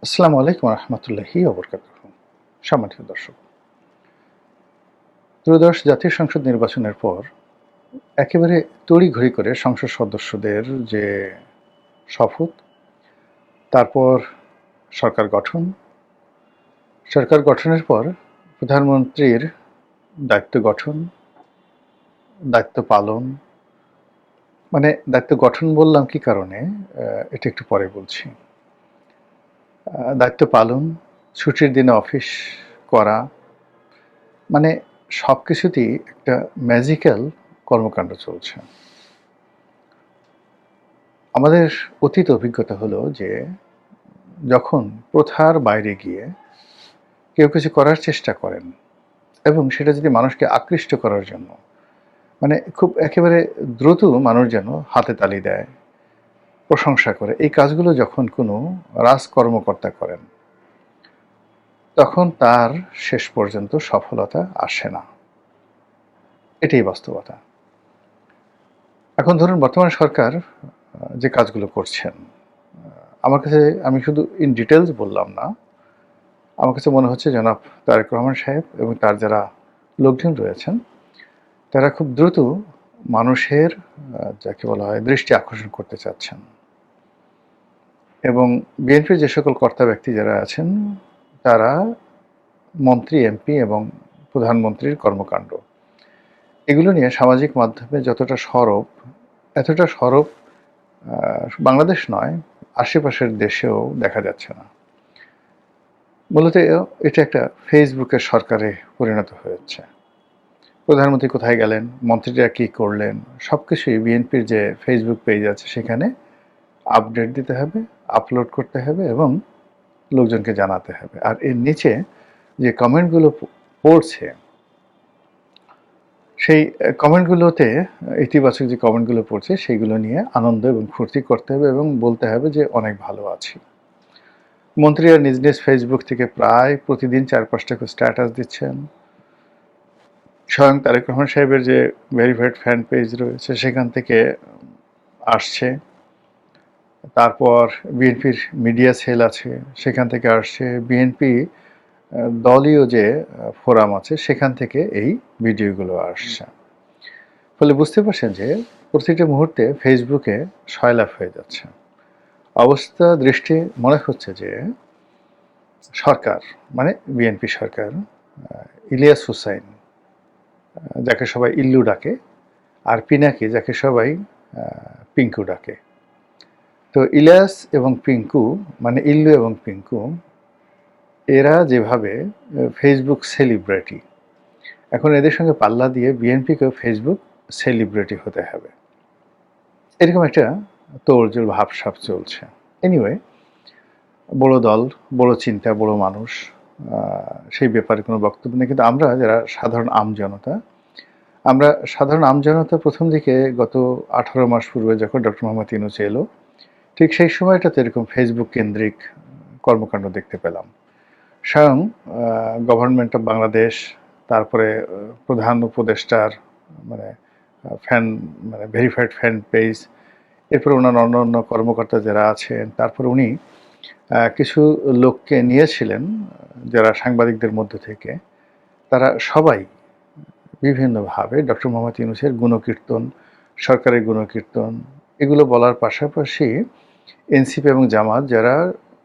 আসসালামু আলাইকুম রহমতুল্লাহি ওবরকাতুহু। সম্মানিত দর্শক, ত্রয়োদশ জাতীয় সংসদ নির্বাচনের পর একেবারে তড়িঘড়ি করে সংসদ সদস্যদের যে শপথ, তারপর সরকার গঠন, সরকার গঠনের পর প্রধানমন্ত্রীর দায়িত্ব গঠন, দায়িত্ব পালন, মানে দায়িত্ব গঠন বললাম কি কারণে, এটা একটু পরে বলছি। দায়িত্ব পালন, ছুটির দিনে অফিস করা, মানে সব কিছুতেই একটা ম্যাজিক্যাল কর্মকাণ্ড চলছে। আমাদের অতীত অভিজ্ঞতা হলো যে যখন প্রথার বাইরে গিয়ে কেউ কিছু করার চেষ্টা করেন এবং সেটা যদি মানুষকে আকৃষ্ট করার জন্য, মানে খুব একেবারে দ্রুত মানুষ যেন হাতে তালি দেয়, প্রশংসা করে, এই কাজগুলো যখন কোনো রাজকর্মকর্তা করেন তখন তার শেষ পর্যন্ত সফলতা আসে না। এটাই বাস্তবতা। এখন ধরুন বর্তমান সরকার যে কাজগুলো করছেন, আমার কাছে, আমি শুধু ইন ডিটেলস বললাম না, আমার কাছে মনে হচ্ছে জনাব তারেক রহমান সাহেব এবং তার যারা লোকজন রয়েছেন তারা খুব দ্রুত মানুষের যাকে বলা হয় দৃষ্টি আকর্ষণ করতে চাচ্ছেন, এবং বিএনপির যে সকল কর্তা ব্যক্তি যারা আছেন তারা মন্ত্রী, এমপি এবং প্রধানমন্ত্রীর কর্মকাণ্ড এগুলো নিয়ে সামাজিক মাধ্যমে যতটা সরব, এতটা সরব বাংলাদেশ নয়, আশেপাশের দেশেও দেখা যাচ্ছে না। মূলত এটা একটা ফেসবুকের সরকারে পরিণত হয়েছে। প্রধানমন্ত্রী কোথায় গেলেন, মন্ত্রীরা কী করলেন, সব কিছুই বিএনপির যে ফেসবুক পেজ আছে সেখানে আপডেট দিতে হবে, আপলোড করতে হবে এবং লোকজনকে জানাতে হবে। আর এর নিচে যে কমেন্টগুলো পড়ছে, সেই কমেন্টগুলোতে ইতিবাচক যে কমেন্টগুলো পড়ছে সেইগুলো নিয়ে আনন্দ এবং ফুর্তি করতে হবে এবং বলতে হবে যে অনেক ভালো আছি। মন্ত্রীরা নিজ নিজ ফেসবুক থেকে প্রায় প্রতিদিন ৪-৫টা করে স্ট্যাটাস দিচ্ছেন। স্বয়ং তারেক রহমান সাহেবের যে ভেরিফাইড ফ্যান পেজ রয়েছে সেখান থেকে আসছে, তারপর বিএনপির মিডিয়া সেল আছে সেখান থেকে আসছে, বিএনপি দলীয় যে ফোরাম আছে সেখান থেকে এই ভিডিওগুলো আসছে। ফলে বুঝতে পারছেন যে প্রতিটা মুহূর্তে ফেসবুকে সয়লাভ হয়ে যাচ্ছে। অবস্থা দৃষ্টি মনে হচ্ছে যে সরকার, মানে বিএনপি সরকার, ইলিয়াস হুসাইন যাকে সবাই ইল্লু ডাকে, আর পিনাকি যাকে সবাই পিঙ্কু ডাকে, তো ইলিয়াস এবং পিঙ্কু, মানে ইল্লু এবং পিঙ্কু, এরা যেভাবে ফেসবুক সেলিব্রিটি, এখন এদের সঙ্গে পাল্লা দিয়ে বিএনপিকেও ফেসবুক সেলিব্রিটি হতে হবে, এরকম একটা তোড়জোড় ভাবসাব চলছে। এনিওয়ে, বড় দল, বড় চিন্তা, বড় মানুষ, সেই ব্যাপারে কোনো বক্তব্য নেই। কিন্তু আমরা যারা সাধারণ আমজনতা, আমরা সাধারণ আমজনতা প্রথম দিকে গত 18 মাস পূর্বে যখন ডক্টর মোহাম্মদ ইউনূস এলো, ঠিক সেই সময়টাতে এরকম ফেসবুক কেন্দ্রিক কর্মকাণ্ড দেখতে পেলাম। স্বয়ং গভর্নমেন্ট অফ বাংলাদেশ, তারপরে প্রধান উপদেষ্টার মানে ফ্যান, মানে ভেরিফাইড ফ্যান পেজ, এরপরে ওনার অন্য কর্মকর্তা যারা আছেন, তারপর উনি কিছু লোককে নিয়েছিলেন যারা সাংবাদিকদের মধ্য থেকে, তারা সবাই বিভিন্নভাবে ডক্টর মোহাম্মদ ইউনূসের গুণকীর্তন, সরকারের গুণকীর্তন, এগুলো বলার পাশাপাশি এনসিপি এবং জামাত যারা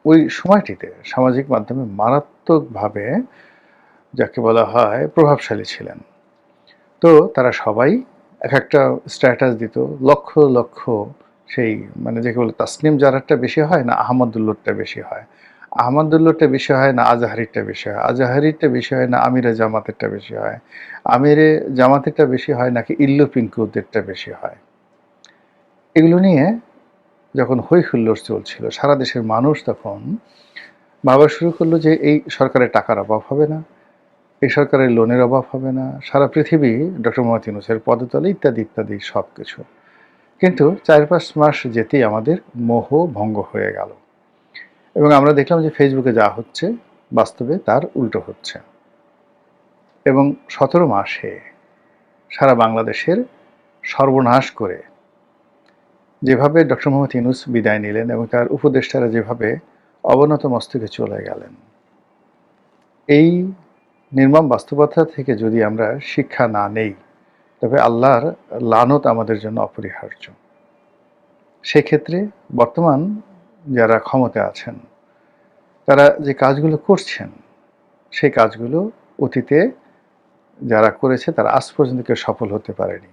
ওই সময়টিতে সামাজিক মাধ্যমে মারাত্মকভাবে যাকে বলা হয় প্রভাবশালী ছিলেন, তো তারা সবাই এক একটা স্ট্যাটাস দিত, লক্ষ লক্ষ, সেই মানে যাকে বলে তাসনিম জারারটা বেশি হয় না আহমদুল্লোরটা বেশি হয়, আহমদুল্লোরটা বেশি হয় না আজাহারিরটা বেশি হয়, আজাহারিরটা বেশি হয় না আমিরে জামাতেরটা বেশি হয়, আমিরে জামাতেরটা বেশি হয় নাকি ইল্লু পিঙ্কুদেরটা বেশি হয়। এগুলো নিয়ে যখন হই হুল্লোড় চলছিল, সারা দেশের মানুষ তখন ভাবা শুরু করলো যে এই সরকারের টাকার অভাব হবে না, এই সরকারের লোনের অভাব হবে না, সারা পৃথিবী ডক্টর মোহাম্মদ ইউনূসের পদতলে, ইত্যাদি ইত্যাদি সব কিছু। কিন্তু ৪-৫ মাস যেতেই আমাদের মোহ ভঙ্গ হয়ে গেল এবং আমরা দেখলাম যে ফেসবুকে যা হচ্ছে বাস্তবে তার উল্টো হচ্ছে, এবং ১৭ মাসে সারা বাংলাদেশের সর্বনাশ করে যেভাবে ডক্টর মোহাম্মদ ইউনূস বিদায় নিলেন এবং তার উপদেষ্টারা যেভাবে অবনত মস্তকে চলে গেলেন। এই নির্মম বাস্তবতা থেকে যদি আমরা শিক্ষা না নেই, তবে আল্লাহর লানত আমাদের জন্য অপরিহার্য। সেক্ষেত্রে বর্তমান যারা ক্ষমতায় আছেন, তারা যে কাজগুলো করছেন, সেই কাজগুলো অতীতে যারা করেছে তারা আজ পর্যন্ত কেউ সফল হতে পারেনি।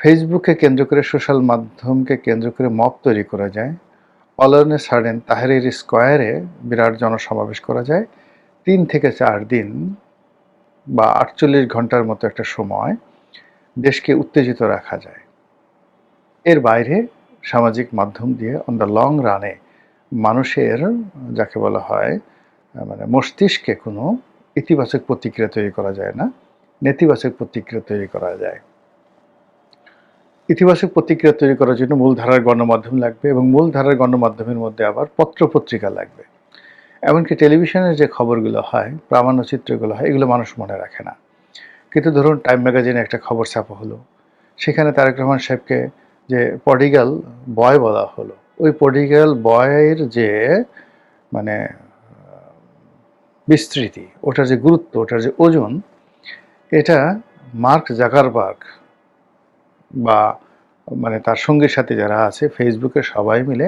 ফেসবুককে কেন্দ্র করে, সোশ্যাল মাধ্যমকে কেন্দ্র করে মব তৈরি করা যায়। All on a sudden Tahrir স্কোয়ারে বিরাট জনসমাবেশ করা যায়। 3 থেকে 4 দিন বা 48 ঘন্টার মতো একটা সময় দেশকে উত্তেজিত রাখা যায়। এর বাইরে সামাজিক মাধ্যম দিয়ে অন দ্য লং রানে মানুষের যাকে বলা হয় মানে মস্তিষ্কে কোনো ইতিবাচক প্রতিক্রিয়া তৈরি করা যায় না, নেতিবাচক প্রতিক্রিয়া তৈরি করা যায়। ইতিবাচক প্রতিক্রিয়া তৈরি করার জন্য মূলধারার গণমাধ্যম লাগবে, এবং মূলধারার গণমাধ্যমের মধ্যে আবার পত্রপত্রিকা লাগবে। এমনকি টেলিভিশনের যে খবরগুলো হয়, প্রামাণ্যচিত্রগুলো হয়, এগুলো মানুষ মনে রাখে না। কিন্তু ধরুন টাইম ম্যাগাজিনে একটা খবর ছাপা হলো, সেখানে তারেক রহমান সাহেবকে যে প্রডিগাল বয় বলা হলো, ওই প্রডিগাল বয়ের যে মানে বিস্তৃতি, ওটার যে গুরুত্ব, ওটার যে ওজন, এটা মার্ক জাকারবার্গ বা মানে তার সঙ্গীর সাথে যারা আছে ফেসবুকে সবাই মিলে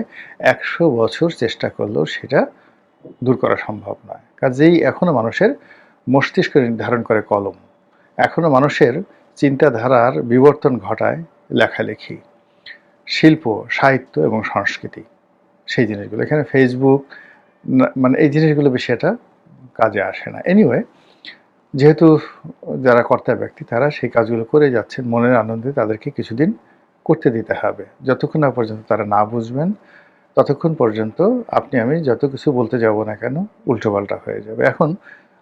100 বছর চেষ্টা করলেও সেটা দূর করা সম্ভব নয়। কাজেই এখনো মানুষের মস্তিষ্ক নির্ধারণ করে কলম, এখনো মানুষের চিন্তাধারার বিবর্তন ঘটায় লেখালেখি, শিল্প, সাহিত্য এবং সংস্কৃতি, সেই জিনিসগুলো। এখানে ফেসবুক মানে এই জিনিসগুলো বেশি একটা কাজে আসে না। এনিওয়ে, যেহেতু যারা কর্তা ব্যক্তি তারা সেই কাজগুলো করে যাচ্ছেন মনের আনন্দে, তাদেরকে কিছুদিন করতে দিতে হবে। যতক্ষণ না পর্যন্ত তারা না বুঝবেন, ততক্ষণ পর্যন্ত আপনি আমি যত কিছু বলতে যাব না কেন উল্টোপাল্টা হয়ে যাবে। এখন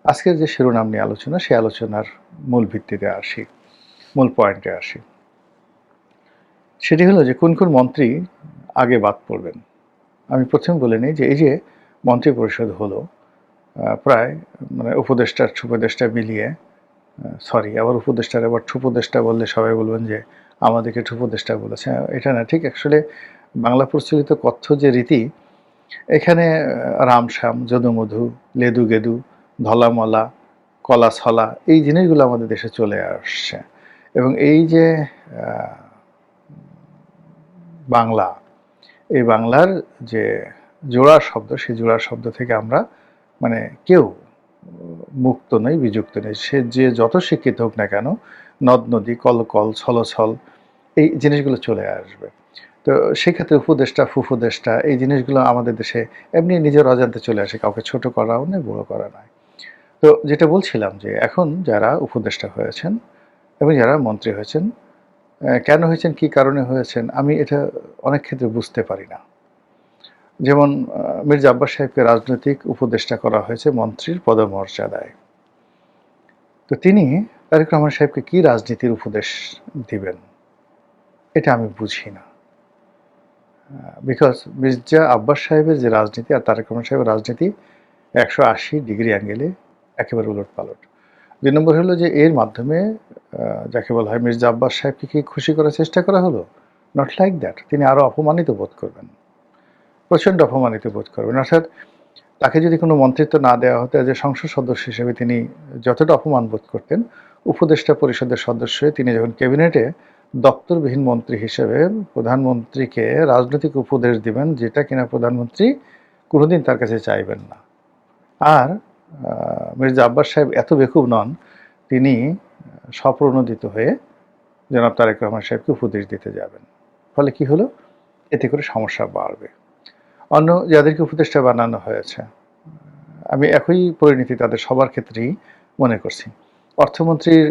আজকের যে শিরোনাম নিয়ে আলোচনা, সেই আলোচনার মূল ভিত্তিতে আসি, মূল পয়েন্টে আসি। সেটি হলো যে কোন কোন মন্ত্রী আগে বাদ পড়বেন। আমি প্রথমে বলে নিই যে এই যে মন্ত্রী পরিষদ হলো, প্রায় মানে উপদেষ্টার উপদেষ্টা মিলিয়ে, সরি আবার উপদেষ্টার আবার ঠুপদেষ্টা বললে সবাই বলবেন যে আমাদেরকে ঠুপদেষ্টা বলেছে, এটা না। ঠিক অ্যাকচুয়ালি বাংলা প্রচলিত কথ্য যে রীতি, এখানে রামশ্যাম, যদুমধু, লেদু গেদু, ধলামলা, কলা ছলা, এই জিনিসগুলো আমাদের দেশে চলে আসছে। এবং এই যে বাংলা, এই বাংলার যে জোড়া শব্দ, সেই জোড়া শব্দ থেকে আমরা মানে কেউ মুক্ত নই, বিযুক্ত নেই। সে যে যত শিক্ষিত হোক না কেন, নদ নদী, কল কল, ছলছল, এই জিনিসগুলো চলে আসবে। তো সেক্ষেত্রে উপদেষ্টা, ফুফুদেষ্টা, এই জিনিসগুলো আমাদের দেশে এমনি নিজের অজান্তে চলে আসে, কাউকে ছোট করাও নেই, বড় করা নয়। তো যেটা বলছিলাম যে এখন যারা উপদেষ্টা হয়েছেন এবং যারা মন্ত্রী হয়েছেন, কেন হয়েছেন, কি কারণে হয়েছেন, আমি এটা অনেক ক্ষেত্রে বুঝতে পারি না। যেমন মির্জা আব্বাস সাহেবকে রাজনৈতিক উপদেষ্টা করা হয়েছে মন্ত্রীর পদমর্যাদায়। তো তিনি তারেক রহমান সাহেবকে কি রাজনীতির উপদেশ দিবেন, এটা আমি বুঝি না। বিকজ মির্জা আব্বাস সাহেবের যে রাজনীতি আর তারেক রহমান সাহেবের রাজনীতি 180 ডিগ্রি অ্যাঙ্গেলে একেবারে উলটপালট। 2 নম্বর হলো যে এর মাধ্যমে যাকে বলা হয় মির্জা আব্বাস সাহেবকে কি খুশি করার চেষ্টা করা হলো? Not like that. তিনি আরও অপমানিত বোধ করবেন, প্রচণ্ড অপমানিত বোধ করবেন। অর্থাৎ তাকে যদি কোনো মন্ত্রিত্ব না দেওয়া হতো, যে সংসদ সদস্য হিসেবে তিনি যতটা অপমান বোধ করতেন, উপদেষ্টা পরিষদের সদস্য হয়ে তিনি যখন ক্যাবিনেটে দপ্তরবিহীন মন্ত্রী হিসেবে প্রধানমন্ত্রীকে রাজনৈতিক উপদেশ দিবেন, যেটা কিনা প্রধানমন্ত্রী কোনোদিন তার কাছে চাইবেন না। আর মির্জা আব্বাস সাহেব এত বেকুব নন, তিনি স্বপ্রণোদিত হয়ে জনাব তারেক রহমান সাহেবকে উপদেশ দিতে যাবেন। ফলে কি হলো, এতে করে সমস্যা বাড়বে। অন্য যাদেরকে উপদেষ্টা বানানো হয়েছে, আমি একই পরিণতি তাদের সবার ক্ষেত্রেই মনে করছি। অর্থমন্ত্রীর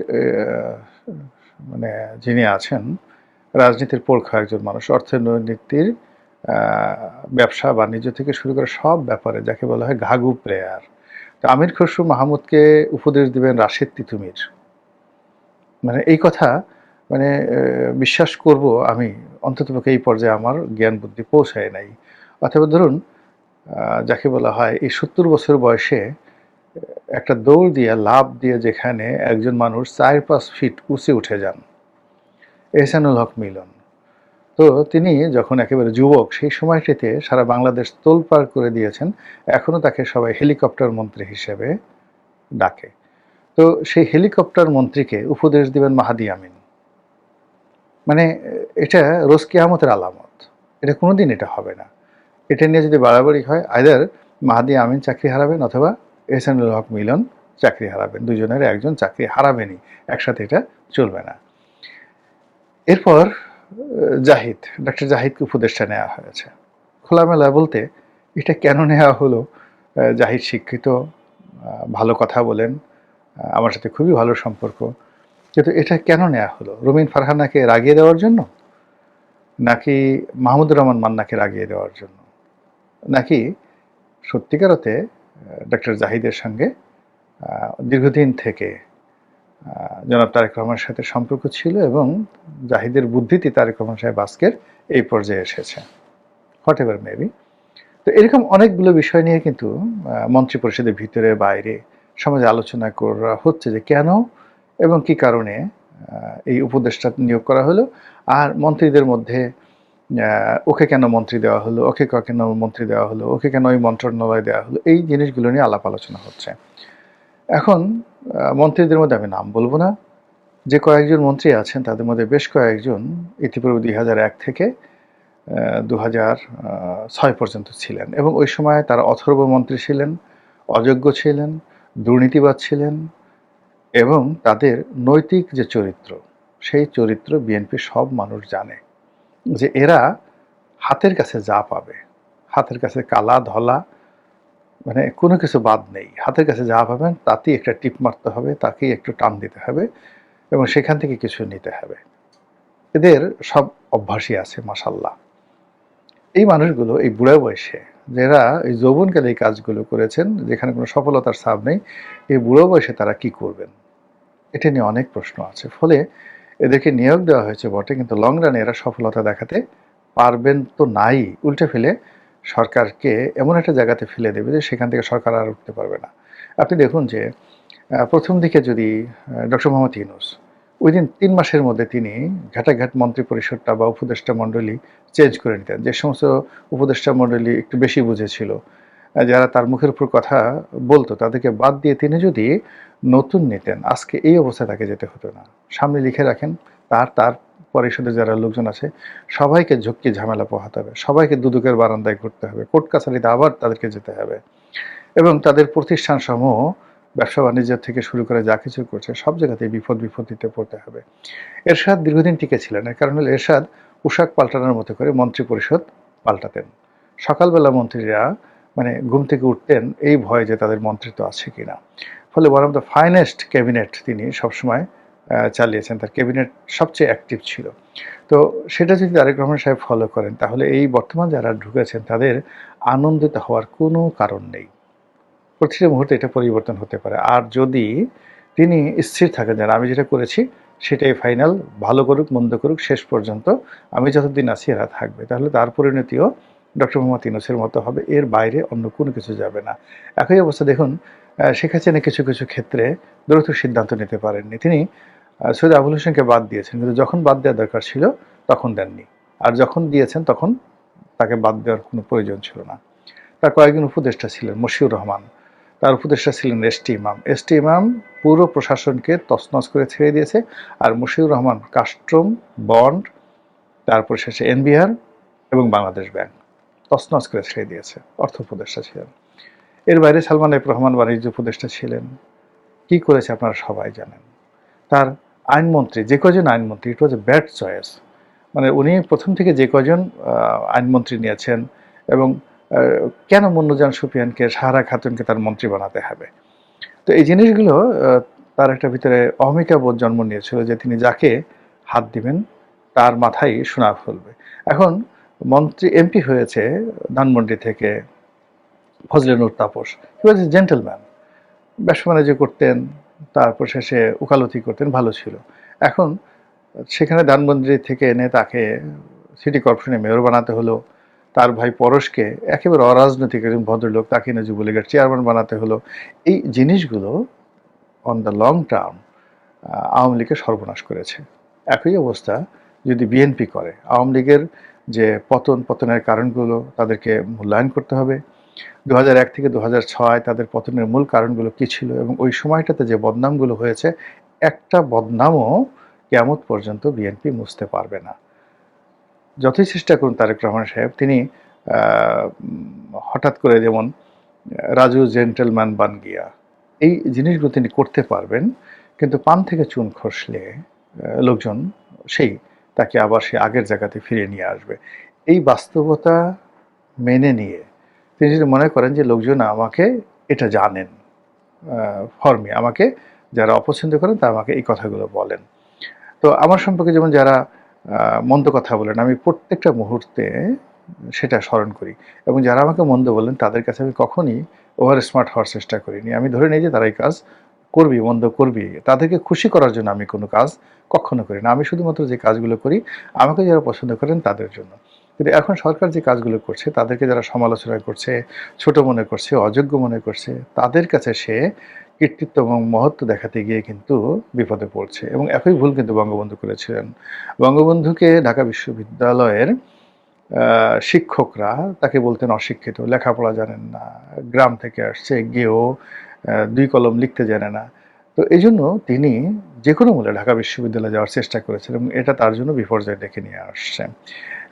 মানে যিনি আছেন, রাজনীতির পোরখা একজন মানুষ, অর্থনীতির ব্যবসা বাণিজ্য থেকে শুরু করে সব ব্যাপারে যাকে বলা হয় ঘাঘু প্লেয়ার। তো আমির খসরু মাহমুদকে উপদেশ দিবেন রাশেদ তিতুমির, মানে এই কথা মানে বিশ্বাস করব আমি, অন্ততপক্ষে এই পর্যায়ে আমার জ্ঞান বুদ্ধি পৌঁছায় নাই। অথবা ধরুন যাকে বলা হয় এই 70 বছর বয়সে একটা দৌড় দিয়ে, লাফ দিয়ে যেখানে একজন মানুষ 4-5 ফিট উঁচে উঠে যান, এহসানুল হক মিলন, তো তিনি যখন একেবারে যুবক সেই সময়টিতে সারা বাংলাদেশ তোলপাড় করে দিয়েছেন। এখনো তাকে সবাই হেলিকপ্টার মন্ত্রী হিসেবে ডাকে। তো সেই হেলিকপ্টার মন্ত্রীকে উপদেশ দিবেন মাহাদি আমিন। মানে এটা রোজ কিয়ামতের আলামত। এটা কোনোদিন এটা হবে না। এটা নিয়ে যদি বাড়াবাড়ি হয় আইদার মাহাদি আমিন চাকরি হারাবেন অথবা এহসানুল হক মিলন চাকরি হারাবেন। দুজনের একজন চাকরি হারাবেনই। একসাথে এটা চলবে না। এরপর জাহিদ, ডক্টর জাহিদকে উপদেষ্টা নেওয়া হয়েছে। খোলামেলা বলতে এটা কেন নেওয়া হলো, জাহিদ শিক্ষিত, ভালো কথা বলেন, আমার সাথে খুবই ভালো সম্পর্ক, কিন্তু এটা কেন নেওয়া হলো? রুমিন ফারহানাকে রাগিয়ে দেওয়ার জন্য, নাকি মাহমুদুর রহমান মান্নাকে রাগিয়ে দেওয়ার জন্য, নাকি সত্যিকার অর্থে ডক্টর জাহিদের সঙ্গে দীর্ঘদিন থেকে জনাব তারেক রহমানের সাথে সম্পর্ক ছিল এবং জাহিদের বুদ্ধিতে তারেক রহমান সাহেব আজকের এই পর্যায়ে এসেছে, হোয়াট এভার মেবি। তো এরকম অনেকগুলো বিষয় নিয়ে কিন্তু মন্ত্রী পরিষদের ভিতরে বাইরে সমাজে আলোচনা করা হচ্ছে যে কেন এবং কি কারণে এই উপদেষ্টা নিয়োগ করা হলো, আর মন্ত্রীদের মধ্যে ওকে কেন মন্ত্রী দেওয়া হলো, ওকে কেন মন্ত্রী দেওয়া হলো, ওকে কেন ওই মন্ত্রণালয় দেওয়া হলো, এই জিনিসগুলো নিয়ে আলাপ আলোচনা হচ্ছে। এখন মন্ত্রীদের মধ্যে আমি নাম বলবো না, যে কয়েকজন মন্ত্রী আছেন তাদের মধ্যে বেশ কয়েকজন ইতিপূর্বে 2001 থেকে 2006 পর্যন্ত ছিলেন এবং ওই সময় তারা অথর্ব মন্ত্রী ছিলেন, অযোগ্য ছিলেন, দুর্নীতিবাদ ছিলেন এবং তাদের নৈতিক যে চরিত্র, সেই চরিত্র বিএনপি সব মানুষ জানে যে এরা হাতের কাছে যা পাবে, হাতের কাছে কালা ধলা মানে কোনো কিছু বাদ নেই, হাতের কাছে যা পাবেন তাতেই একটা টিপ মারতে হবে, তাকেই একটু টান দিতে হবে এবং সেখান থেকে কিছু নিতে হবে। এদের সব অভ্যাসই আছে মাশাল্লাহ। এই মানুষগুলো এই বুড়া বয়সে, যারা এই যৌবনকালে এই কাজগুলো করেছেন, যেখানে কোনো সফলতার ছাপ নেই, এই বুড়ো বয়সে তারা কি করবেন, এটা নিয়ে অনেক প্রশ্ন আছে। ফলে এদেরকে নিয়োগ দেওয়া হয়েছে বটে, কিন্তু লং রানে এরা সফলতা দেখাতে পারবেন তো নাই, উল্টে ফেলে সরকারকে এমন একটা জায়গাতে ফেলে দেবে যে সেখান থেকে সরকার আর উঠতে পারবে না। আপনি দেখুন যে প্রথম দিকে যদি ডক্টর মোহাম্মদ ইউনূস উইদিন 3 মাসের মধ্যে তিনি ঘাটাঘাট মন্ত্রী পরিষদটা বা উপদেষ্টা মণ্ডলী চেঞ্জ করে নিতেন। যে সমস্ত উপদেষ্টা মণ্ডলী একটু বেশি বুঝেছিল, যারা তার মুখের উপর কথা বলতো তাদেরকে বাদ দিয়ে তিনি যদি নতুন নিতেন, আজকে এই অবস্থায় তাকে যেতে হতো না। সামনে লিখে রাখেন, তার পরিষদের যারা লোকজন আছে সবাইকে ঝক্কি ঝামেলা পোহাতে হবে, সবাইকে দুদকের বারান্দায় ঘুরতে হবে, কোর্ট কাছারিতে আবার তাদেরকে যেতে হবে এবং তাদের প্রতিষ্ঠানসমূহ ব্যবসা বাণিজ্য থেকে শুরু করে যা কিছু করছে সব জায়গাতেই বিপত্তিতে পড়তে হবে। এরশাদ দীর্ঘদিন টিকে ছিলেন, এর কারণ হলো এরশাদ পোশাক পাল্টানোর মতো করে মন্ত্রী পরিষদ পাল্টাতেন। সকালবেলা মন্ত্রীরা মানে ঘুম থেকে উঠতেন এই ভয়ে যে তাদের মন্ত্রিত্ব আছে কিনা। ফলে one of the finest cabinet তিনি সবসময় চালিয়েছেন, তার ক্যাবিনেট সবচেয়ে অ্যাক্টিভ ছিল। তো সেটা যদি তারেক রহমান সাহেব ফলো করেন তাহলে এই বর্তমান যারা ঢুকেছেন তাদের আনন্দিত হওয়ার কোনো কারণ নেই। প্রতিটা মুহূর্তে এটা পরিবর্তন হতে পারে। আর যদি তিনি স্থির থাকেন যে আমি যেটা করেছি সেটাই ফাইনাল, ভালো করুক মন্দ করুক শেষ পর্যন্ত আমি যতদিন আছি এরা থাকবে, তাহলে তার পরিণতিও ডক্টর মোহাম্মদ ইউনূসের মতো হবে, এর বাইরে অন্য কোনো কিছু যাবে না। একই অবস্থা দেখুন, শেখ হাসিনা কিছু কিছু ক্ষেত্রে দ্রুত সিদ্ধান্ত নিতে পারেননি। তিনি সৈয়দ আবুল হোসেনকে বাদ দিয়েছেন, কিন্তু যখন বাদ দেওয়ার দরকার ছিল তখন দেননি, আর যখন দিয়েছেন তখন তাকে বাদ দেওয়ার কোনো প্রয়োজন ছিল না। তার কয়েকজন উপদেষ্টা ছিলেন, মশিউর রহমান, তার উপদেষ্টা ছিলেন এসটি ইমাম। এসটি ইমাম পুরো প্রশাসনকে তছনছ করে ছেড়ে দিয়েছে, আর মশিউর রহমান কাস্টম, বন্ড, তারপর শেষে এনবিআর এবং বাংলাদেশ ব্যাংক তছনছ করে ছেড়ে দিয়েছে, অর্থ উপদেষ্টা ছিলেন। এর বাইরে সালমান এফ রহমান বাণিজ্য উপদেষ্টা ছিলেন। কি করেছে আপনারা সবাই জানেন। তার আইনমন্ত্রী, যে কজন আইনমন্ত্রী, ইট ওয়াজ এ ব্যাড চয়েস। মানে উনি প্রথম থেকে যে কজন আইনমন্ত্রী নিয়েছেন এবং কেন মুন্নুজান সুফিয়ানকে, সাহারা খাতুনকে তার মন্ত্রী বানাতে হবে। তো এই জিনিসগুলো তার একটা ভিতরে অহমিকা বোধ জন্ম নিয়েছিল যে তিনি যাকে হাত দিবেন তার মাথায় সোনা ফলবে। এখন মন্ত্রী এমপি হয়েছে ধানমন্ডি থেকে ফজলে নূর তাপস, হি ওয়াজ এ জেন্টলম্যান, ব্যবসা বাণিজ্য করতেন, তারপর শেষে ওকালতি করতেন, ভালো ছিল। এখন সেখানে ধানমন্ডি থেকে এনে তাকে সিটি কর্পোরেশনে মেয়র বানাতে হলো, তার ভাই পরশকে একেবারে অরাজনৈতিক একজন ভদ্রলোক তাকে এনে যুবলীগের চেয়ারম্যান বানাতে হলো। এই জিনিসগুলো on the long term Awami লীগকে সর্বনাশ করেছে। একই অবস্থা যদি বিএনপি করে, আওয়ামী লীগের যে পতনের কারণগুলো তাদেরকে মূল্যায়ন করতে হবে। ২০০১ থেকে ২০০৬ তাদের পতনের মূল কারণগুলো কী ছিল এবং ওই সময়টাতে যে বদনামগুলো হয়েছে, একটা বদনামও কিয়ামত পর্যন্ত বিএনপি মুছতে পারবে না। যতই চেষ্টা করুন তারেক রহমান সাহেব, তিনি হঠাৎ করে যেমন রাজু জেন্টেলম্যান বান গিয়া, এই জিনিসগুলো তিনি করতে পারবেন, কিন্তু পান থেকে চুন খসলে লোকজন তাকে আবার সে আগের জায়গাতে ফিরিয়ে নিয়ে আসবে। এই বাস্তবতা মেনে নিয়ে তিনি যদি মনে করেন যে লোকজন আমাকে এটা জানেন, ফর্মে আমাকে যারা অপছন্দ করেন তারা আমাকে এই কথাগুলো বলেন। তো আমার সম্পর্কে যেমন যারা মন্দ কথা বলেন, আমি প্রত্যেকটা মুহূর্তে সেটা স্মরণ করি এবং যারা আমাকে মন্দ বলেন তাদের কাছে আমি কখনই ওভার স্মার্ট হওয়ার চেষ্টা করিনি। আমি ধরে নিই যে তারা এই কাজ করবি, মন্দ করবি। তাদেরকে খুশি করার জন্য আমি কোনো কাজ কখনো করি না। আমি শুধুমাত্র যে কাজগুলো করি আমাকে যারা পছন্দ করেন তাদের জন্য। কিন্তু এখন সরকার যে কাজগুলো করছে, তাদেরকে যারা সমালোচনা করছে, ছোট মনে করছে, অযোগ্য মনে করছে, তাদের কাছে সে কৃতিত্ব এবং মহত্ব দেখাতে গিয়ে কিন্তু বিপদে পড়ছে এবং একই ভুল কিন্তু বঙ্গবন্ধু করেছিলেন। বঙ্গবন্ধুকে ঢাকা বিশ্ববিদ্যালয়ের শিক্ষকরা তাকে বলতেন অশিক্ষিত, লেখাপড়া জানেন না, গ্রাম থেকে আসছে, গিয়েও ২ কলম লিখতে জানে না। তো এইজন্য তিনি যেকোনো মূল্যে ঢাকা বিশ্ববিদ্যালয়ে যাওয়ার চেষ্টা করেছিলেন এবং এটা তার জন্য বিপর্যয় ডেকে নিয়ে আসছে।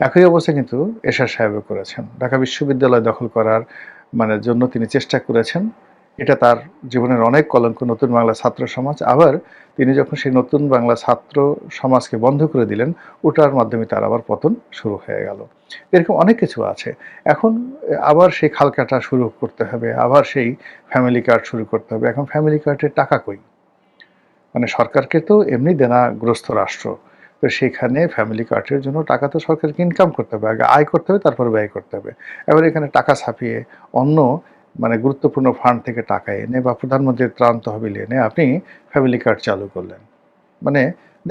একই অবস্থা কিন্তু এরশাদ সাহেবও করেছেন। ঢাকা বিশ্ববিদ্যালয় দখল করার জন্য তিনি চেষ্টা করেছেন। এটা তার জীবনের অনেক কলঙ্ক, নতুন বাংলা ছাত্র সমাজ। আবার তিনি যখন সেই নতুন বাংলা ছাত্র সমাজকে বন্ধ করে দিলেন, ওটার মাধ্যমে তার আবার পতন শুরু হয়ে গেল। এরকম অনেক কিছু আছে। এখন আবার সেই খাল কাটা শুরু করতে হবে, আবার সেই ফ্যামিলি কার্ড শুরু করতে হবে। এখন ফ্যামিলি কার্ডের টাকা কই? সরকারকে তো এমনি দেনাগ্রস্ত রাষ্ট্র। তো সেখানে ফ্যামিলি কার্ডের জন্য টাকা তো সরকারকে ইনকাম করতে হবে। আগে আয় করতে হবে, তারপরে ব্যয় করতে হবে। এবার এখানে টাকা ছাপিয়ে অন্য গুরুত্বপূর্ণ ফান্ড থেকে টাকা এনে বা প্রধানমন্ত্রীর ত্রাণ তহবিল এনে আপনি ফ্যামিলি কার্ড চালু করলেন।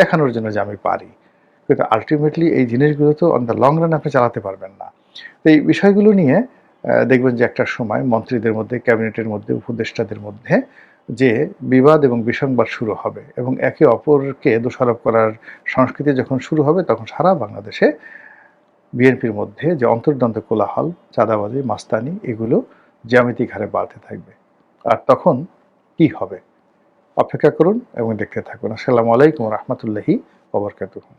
দেখানোর জন্য যে আমি পারি। কিন্তু আল্টিমেটলি এই জিনিসগুলো তো অন দ্য লং রান আপনি চালাতে পারবেন না। তো এই বিষয়গুলো নিয়ে দেখবেন যে একটা সময় মন্ত্রীদের মধ্যে, ক্যাবিনেটের মধ্যে, উপদেষ্টাদের মধ্যে যে বিবাদ এবং বিসংবাদ শুরু হবে এবং একে অপরকে দোষারোপ করার সংস্কৃতি যখন শুরু হবে, তখন সারা বাংলাদেশে বিএনপির মধ্যে যে অন্তর্দ্বন্দ্ব, কোলাহল, চাঁদাবাজি, মাস্তানি এগুলো জ্যামিতিক হারে বাড়তে থাকবে। আর তখন কি হবে? অপেক্ষা করুন এবং দেখতে থাকুন। আসসালামু আলাইকুম ওয়া রাহমাতুল্লাহি ওয়া বারাকাতুহু।